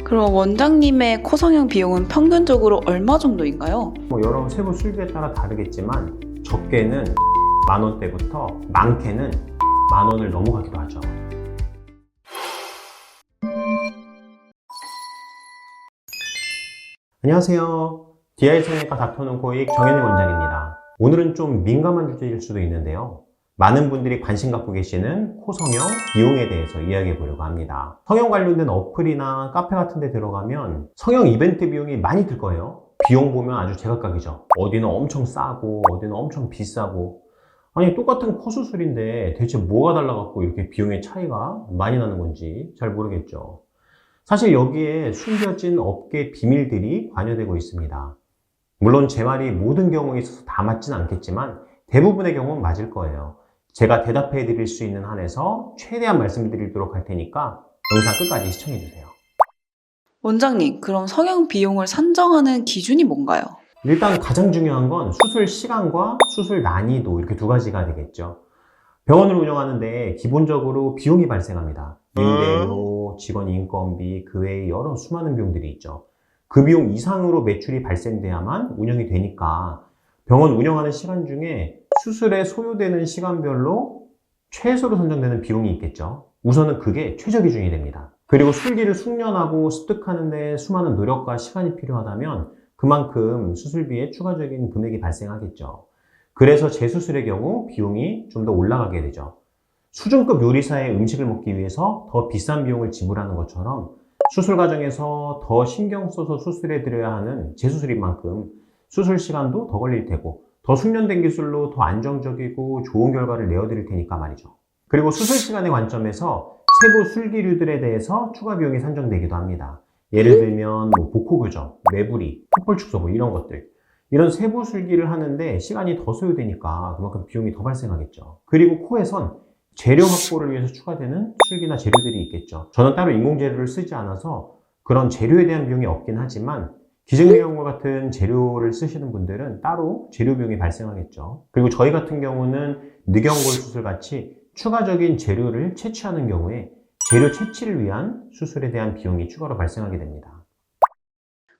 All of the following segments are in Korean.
그럼 원장님의 코 성형 비용은 평균적으로 얼마 정도인가요? 여러 세부 술비에 따라 다르겠지만 적게는 10,000원대부터 많게는 10,000원을 넘어가기도 하죠. 안녕하세요. DI 성형외과 닥터는 코익 정현일 원장입니다. 오늘은 좀 민감한 주제일 수도 있는데요. 많은 분들이 관심 갖고 계시는 코 성형 비용에 대해서 이야기해 보려고 합니다. 성형 관련된 어플이나 카페 같은 데 들어가면 성형 이벤트 비용이 많이 들 거예요. 비용 보면 아주 제각각이죠. 어디는 엄청 싸고 어디는 엄청 비싸고. 아니 똑같은 코 수술인데 대체 뭐가 달라갖고 이렇게 비용의 차이가 많이 나는 건지 잘 모르겠죠. 사실 여기에 숨겨진 업계 비밀들이 관여되고 있습니다. 물론 제 말이 모든 경우에 있어서 다 맞진 않겠지만 대부분의 경우는 맞을 거예요. 제가 대답해 드릴 수 있는 한에서 최대한 말씀드리도록 할 테니까 영상 끝까지 시청해 주세요. 원장님, 그럼 성형 비용을 산정하는 기준이 뭔가요? 일단 가장 중요한 건 수술 시간과 수술 난이도 이렇게 두 가지가 되겠죠. 병원을 운영하는데 기본적으로 비용이 발생합니다. 임대료, 직원 인건비, 그 외에 여러 수많은 비용들이 있죠. 그 비용 이상으로 매출이 발생돼야만 운영이 되니까 병원 운영하는 시간 중에 수술에 소요되는 시간별로 최소로 선정되는 비용이 있겠죠. 우선은 그게 최저 기준이 됩니다. 그리고 술기를 숙련하고 습득하는 데 수많은 노력과 시간이 필요하다면 그만큼 수술비에 추가적인 금액이 발생하겠죠. 그래서 재수술의 경우 비용이 좀 더 올라가게 되죠. 수준급 요리사의 음식을 먹기 위해서 더 비싼 비용을 지불하는 것처럼 수술 과정에서 더 신경 써서 수술해 드려야 하는 재수술인 만큼 수술 시간도 더 걸릴 테고 더 숙련된 기술로 더 안정적이고 좋은 결과를 내어드릴 테니까 말이죠. 그리고 수술 시간의 관점에서 세부 술기류들에 대해서 추가 비용이 산정되기도 합니다. 예를 들면 복코 교정, 매부리, 콧볼 축소 이런 것들. 이런 세부 술기를 하는데 시간이 더 소요되니까 그만큼 비용이 더 발생하겠죠. 그리고 코에선 재료 확보를 위해서 추가되는 술기나 재료들이 있겠죠. 저는 따로 인공재료를 쓰지 않아서 그런 재료에 대한 비용이 없긴 하지만 기증내용과 같은 재료를 쓰시는 분들은 따로 재료 비용이 발생하겠죠. 그리고 저희 같은 경우는 늑연골 수술 같이 추가적인 재료를 채취하는 경우에 재료 채취를 위한 수술에 대한 비용이 추가로 발생하게 됩니다.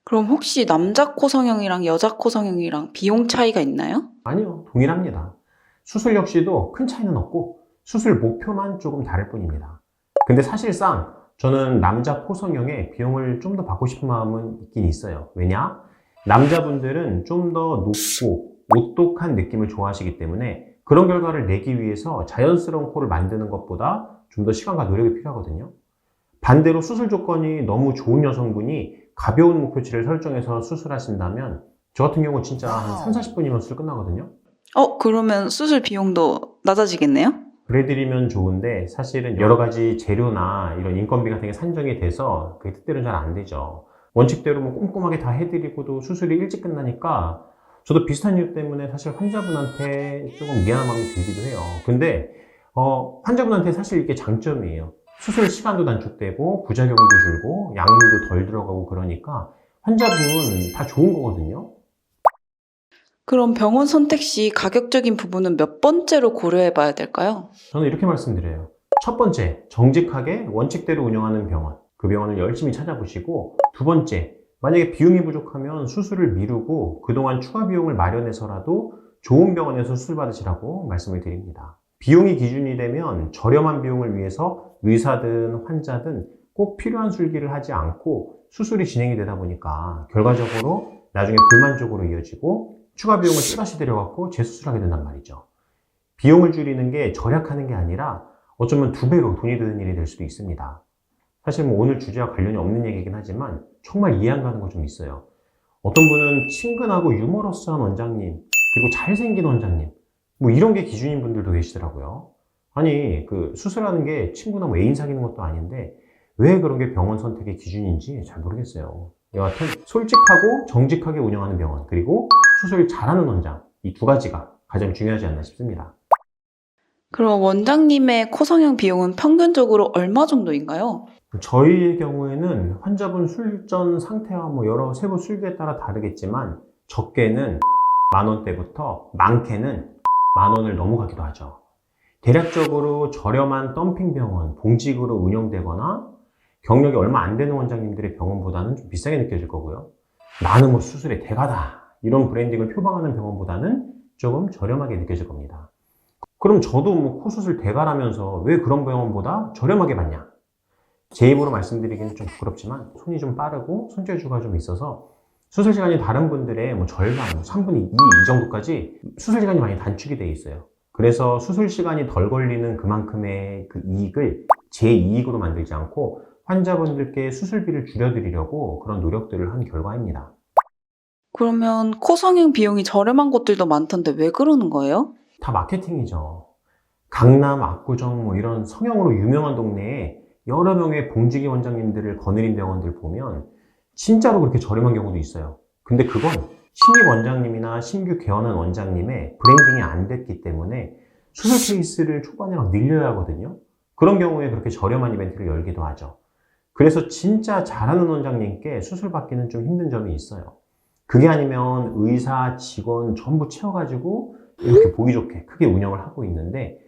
그럼 혹시 남자 코 성형이랑 여자 코 성형이랑 비용 차이가 있나요? 아니요, 동일합니다. 수술 역시도 큰 차이는 없고 수술 목표만 조금 다를 뿐입니다. 근데 사실상 저는 남자 코 성형에 비용을 좀 더 받고 싶은 마음은 있긴 있어요. 왜냐? 남자분들은 좀 더 높고 오똑한 느낌을 좋아하시기 때문에 그런 결과를 내기 위해서 자연스러운 코를 만드는 것보다 좀 더 시간과 노력이 필요하거든요. 반대로 수술 조건이 너무 좋은 여성분이 가벼운 목표치를 설정해서 수술하신다면 저 같은 경우 진짜 한 3, 40분이면 수술 끝나거든요. 그러면 수술 비용도 낮아지겠네요? 그래드리면 좋은데 사실은 여러 가지 재료나 이런 인건비 같은 게 산정이 돼서 그게 뜻대로 잘 안 되죠. 원칙대로 뭐 꼼꼼하게 다 해드리고도 수술이 일찍 끝나니까 저도 비슷한 이유 때문에 사실 환자분한테 조금 미안한 마음이 들기도 해요. 근데 환자분한테 사실 이게 장점이에요. 수술 시간도 단축되고 부작용도 줄고 약물도 덜 들어가고 그러니까 환자분 다 좋은 거거든요. 그럼 병원 선택 시 가격적인 부분은 몇 번째로 고려해 봐야 될까요? 저는 이렇게 말씀드려요. 첫 번째, 정직하게 원칙대로 운영하는 병원. 그 병원을 열심히 찾아보시고, 두 번째, 만약에 비용이 부족하면 수술을 미루고 그동안 추가 비용을 마련해서라도 좋은 병원에서 수술 받으시라고 말씀을 드립니다. 비용이 기준이 되면 저렴한 비용을 위해서 의사든 환자든 꼭 필요한 술기를 하지 않고 수술이 진행이 되다 보니까 결과적으로 나중에 불만족으로 이어지고 추가 비용을 또다시 들여갖고 재수술하게 된단 말이죠. 비용을 줄이는 게 절약하는 게 아니라 어쩌면 2배로 돈이 드는 일이 될 수도 있습니다. 사실 뭐 오늘 주제와 관련이 없는 얘기긴 하지만 정말 이해 안 가는 거 좀 있어요. 어떤 분은 친근하고 유머러스한 원장님, 그리고 잘생긴 원장님, 뭐 이런 게 기준인 분들도 계시더라고요. 아니, 그 수술하는 게 친구나 뭐 애인 사귀는 것도 아닌데 왜 그런 게 병원 선택의 기준인지 잘 모르겠어요. 여하튼 솔직하고 정직하게 운영하는 병원, 그리고 수술 잘하는 원장, 이 두 가지가 가장 중요하지 않나 싶습니다. 그럼 원장님의 코 성형 비용은 평균적으로 얼마 정도인가요? 저희의 경우에는 환자분 술전 상태와 뭐 여러 세부 술비에 따라 다르겠지만 적게는 10,000원대부터 많게는 10,000원을 넘어가기도 하죠. 대략적으로 저렴한 덤핑 병원, 봉직으로 운영되거나 경력이 얼마 안 되는 원장님들의 병원보다는 좀 비싸게 느껴질 거고요. 나는 뭐 수술의 대가다, 이런 브랜딩을 표방하는 병원보다는 조금 저렴하게 느껴질 겁니다. 그럼 저도 뭐 코수술 대가라면서 왜 그런 병원보다 저렴하게 받냐? 제 입으로 말씀드리기는 좀 부끄럽지만 손이 좀 빠르고 손재주가 좀 있어서 수술 시간이 다른 분들의 뭐 절반, 3분의 2 이 정도까지 수술 시간이 많이 단축이 되어 있어요. 그래서 수술 시간이 덜 걸리는 그만큼의 그 이익을 제 이익으로 만들지 않고 환자분들께 수술비를 줄여드리려고 그런 노력들을 한 결과입니다. 그러면 코 성형 비용이 저렴한 곳들도 많던데 왜 그러는 거예요? 다 마케팅이죠. 강남, 압구정 뭐 이런 성형으로 유명한 동네에 여러 명의 봉지기 원장님들을 거느린 병원들 보면 진짜로 그렇게 저렴한 경우도 있어요. 근데 그건 신입 원장님이나 신규 개원한 원장님의 브랜딩이 안 됐기 때문에 수술 케이스를 초반에 막 늘려야 하거든요. 그런 경우에 그렇게 저렴한 이벤트를 열기도 하죠. 그래서 진짜 잘하는 원장님께 수술 받기는 좀 힘든 점이 있어요. 그게 아니면 의사, 직원 전부 채워가지고 이렇게 보기 좋게 크게 운영을 하고 있는데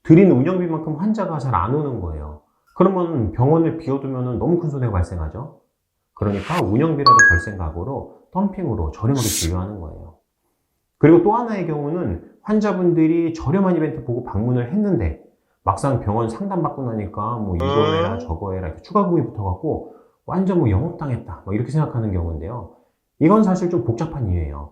드린 운영비만큼 환자가 잘 안 오는 거예요. 그러면 병원을 비워두면 너무 큰 손해가 발생하죠. 그러니까 운영비라도 벌 생각으로 덤핑으로 저렴하게 진료하는 거예요. 그리고 또 하나의 경우는 환자분들이 저렴한 이벤트 보고 방문을 했는데 막상 병원 상담받고 나니까 뭐 이거 해라 저거 해라 이렇게 추가금이 붙어갖고 완전 뭐 영업당했다 뭐 이렇게 생각하는 경우인데요. 이건 사실 좀 복잡한 이유예요.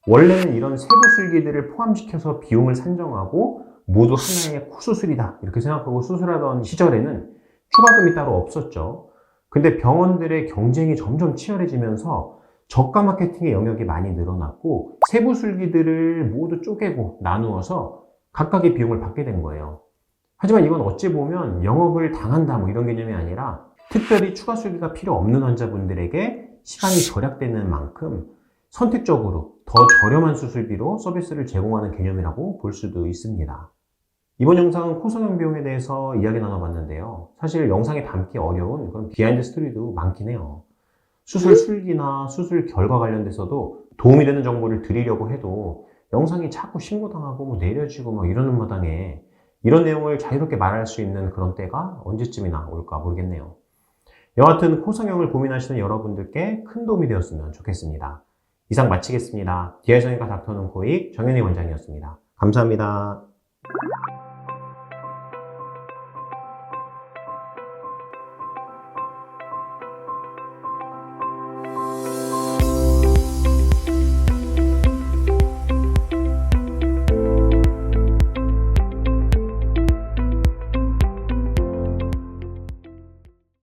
원래는 이런 세부 술기들을 포함시켜서 비용을 산정하고 모두 하나의 코수술이다 이렇게 생각하고 수술하던 시절에는 추가금이 따로 없었죠. 근데 병원들의 경쟁이 점점 치열해지면서 저가 마케팅의 영역이 많이 늘어났고 세부 술기들을 모두 쪼개고 나누어서 각각의 비용을 받게 된 거예요. 하지만 이건 어찌 보면 영업을 당한다 뭐 이런 개념이 아니라 특별히 추가 술기가 필요 없는 환자분들에게 시간이 절약되는 만큼 선택적으로 더 저렴한 수술비로 서비스를 제공하는 개념이라고 볼 수도 있습니다. 이번 영상은 코 성형 비용에 대해서 이야기 나눠봤는데요. 사실 영상에 담기 어려운 그런 비하인드 스토리도 많긴 해요. 수술 술기나 수술 결과 관련돼서도 도움이 되는 정보를 드리려고 해도 영상이 자꾸 신고당하고 뭐 내려지고 막 이러는 마당에 이런 내용을 자유롭게 말할 수 있는 그런 때가 언제쯤이나 올까 모르겠네요. 여하튼 코 성형을 고민하시는 여러분들께 큰 도움이 되었으면 좋겠습니다. 이상 마치겠습니다. 디아성형외과 닥터는 코익 정현희 원장이었습니다. 감사합니다.